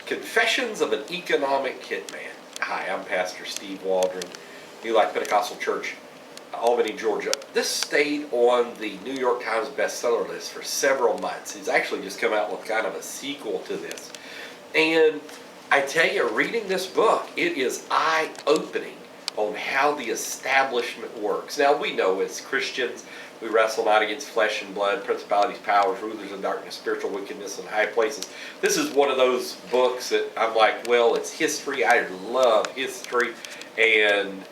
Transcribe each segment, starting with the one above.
Confessions of an Economic Hitman. Hi, I'm Pastor Steve Waldron, New Life Pentecostal Church, Albany, Georgia. This stayed on the New York Times bestseller list for several months. He's actually just come out with kind of a sequel to this. And I tell you, reading this book, it is eye-opening on how the establishment works. Now, we know as Christians, we wrestle not against flesh and blood, principalities, powers, rulers of darkness, spiritual wickedness in high places. This is one of those books that I'm like, well, it's history. I love history and,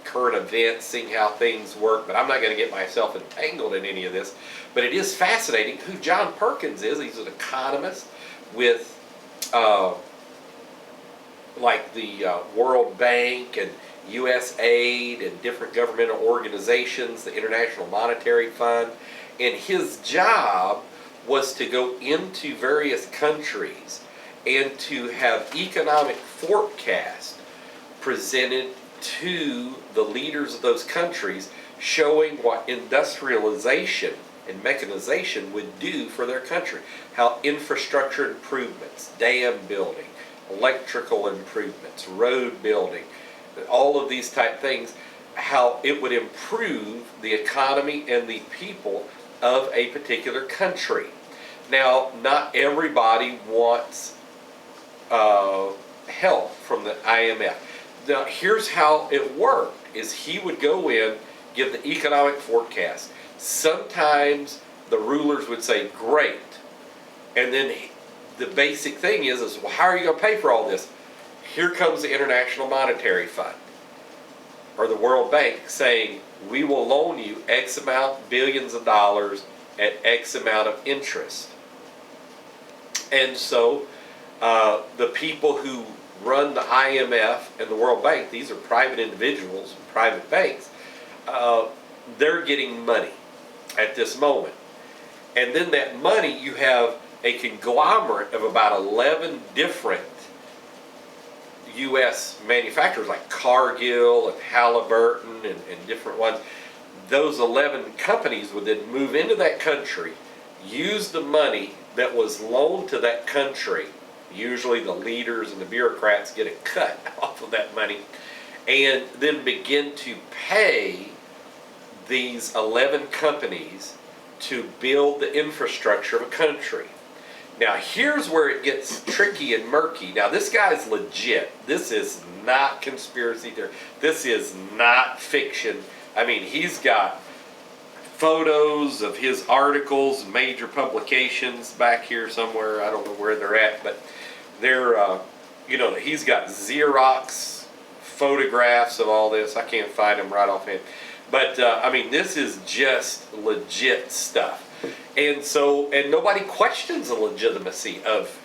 current events, seeing how things work, but I'm not going to get myself entangled in any of this. But it is fascinating who John Perkins is. He's an economist with like the World Bank and USAID and different governmental organizations, the International Monetary Fund, and his job was to go into various countries and to have economic forecasts presented to the leaders of those countries, showing what industrialization and mechanization would do for their country, how infrastructure improvements, dam building, electrical improvements, road building, all of these type things, how it would improve the economy and the people of a particular country. Now, not everybody wants help from the IMF. Now, here's how it worked, is he would go in, give the economic forecast. Sometimes the rulers would say, great. And then the basic thing is well, how are you going to pay for all this? Here comes the International Monetary Fund or the World Bank saying, we will loan you X amount, billions of dollars at X amount of interest. And so the people who run the IMF and the World Bank, these are private individuals, private banks, they're getting money at this moment. And then that money, you have a conglomerate of about 11 different U.S. manufacturers like Cargill and Halliburton and different ones. Those 11 companies would then move into that country, use the money that was loaned to that country. Usually the leaders and the bureaucrats get a cut off of that money, and then begin to pay these 11 companies to build the infrastructure of a country. Now, here's where it gets tricky and murky. Now, this guy's legit. This is not conspiracy theory. This is not fiction. I mean, he's got photos of his articles, major publications back here somewhere. I don't know where they're at, but they're, he's got Xerox photographs of all this. I can't find them right offhand. But, this is just legit stuff. And nobody questions the legitimacy of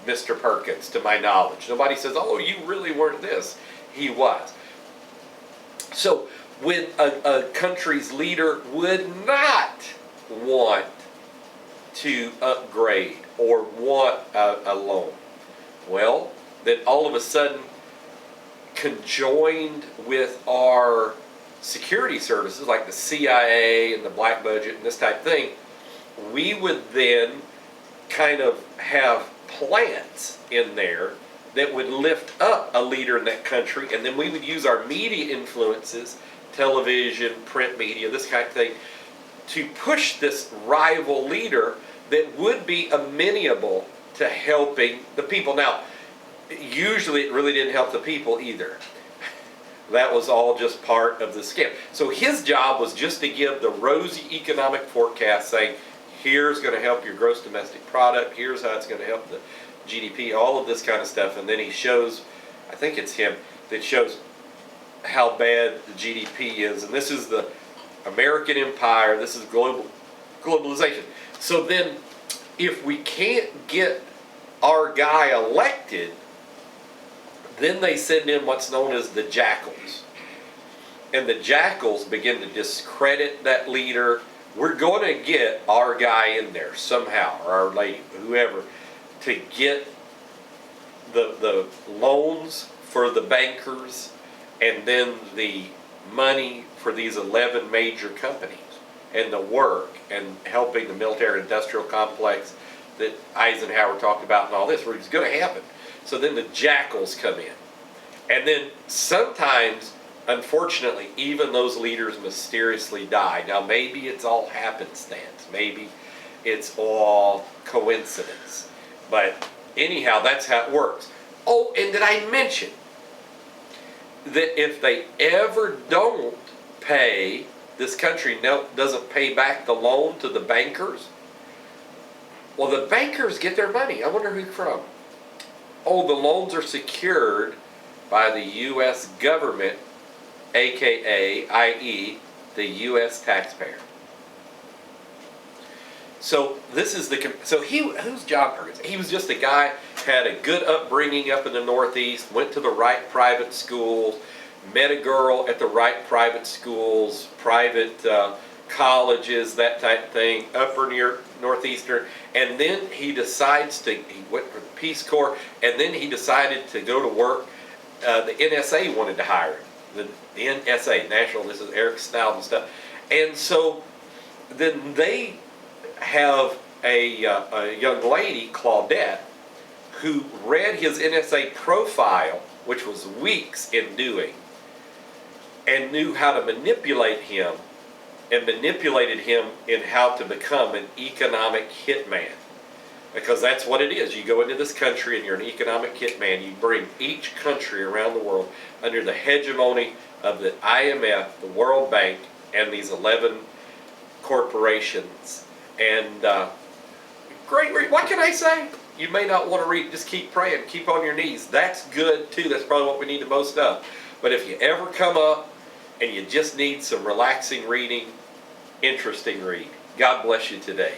Mr. Perkins, to my knowledge. Nobody says, oh, you really weren't this. He was. So when a country's leader would not want to upgrade or want a loan, well, then all of a sudden, conjoined with our security services like the CIA and the black budget and this type of thing, we would then kind of have plants in there that would lift up a leader in that country, and then we would use our media influences, television, print media, this kind of thing, to push this rival leader that would be amenable to helping the people. Now, usually it really didn't help the people either. That was all just part of the scam. So his job was just to give the rosy economic forecast saying, here's going to help your gross domestic product, here's how it's going to help the GDP, all of this kind of stuff. And then he shows, I think it's him, that shows how bad the GDP is. And this is the American empire, this is globalization. So then, if we can't get our guy elected, then they send in what's known as the jackals. And the jackals begin to discredit that leader. We're going to get our guy in there somehow, or our lady, whoever, to get the loans for the bankers and then the money for these 11 major companies and the work and helping the military industrial complex that Eisenhower talked about and all this, where it's going to happen. So then the jackals come in. And then sometimes, unfortunately, even those leaders mysteriously die. Now, maybe it's all happenstance. Maybe it's all coincidence. But anyhow, that's how it works. Oh, and did I mention that if they ever don't pay, this country doesn't pay back the loan to the bankers, well, the bankers get their money. I wonder who from. Oh, the loans are secured by the U.S. government, aka, i.e., the U.S. taxpayer. So this is who's John Perkins? He was just a guy, had a good upbringing up in the Northeast, went to the right private schools, met a girl at the right private schools, private colleges, that type of thing, upper near Northeastern, and then he went for the Peace Corps, and then he decided to go to work. The NSA wanted to hire him. The NSA, National, this is Eric Snowden stuff. And so then they have a young lady, Claudette, who read his NSA profile, which was weeks in doing, and knew how to manipulate him, and manipulated him in how to become an economic hitman. Because that's what it is. You go into this country and you're an economic hitman. You bring each country around the world under the hegemony of the IMF, the World Bank, and these 11 corporations. And great, what can I say? You may not want to read, just keep praying, keep on your knees. That's good too. That's probably what we need the most of. But if you ever come up and you just need some relaxing reading, interesting read. God bless you today.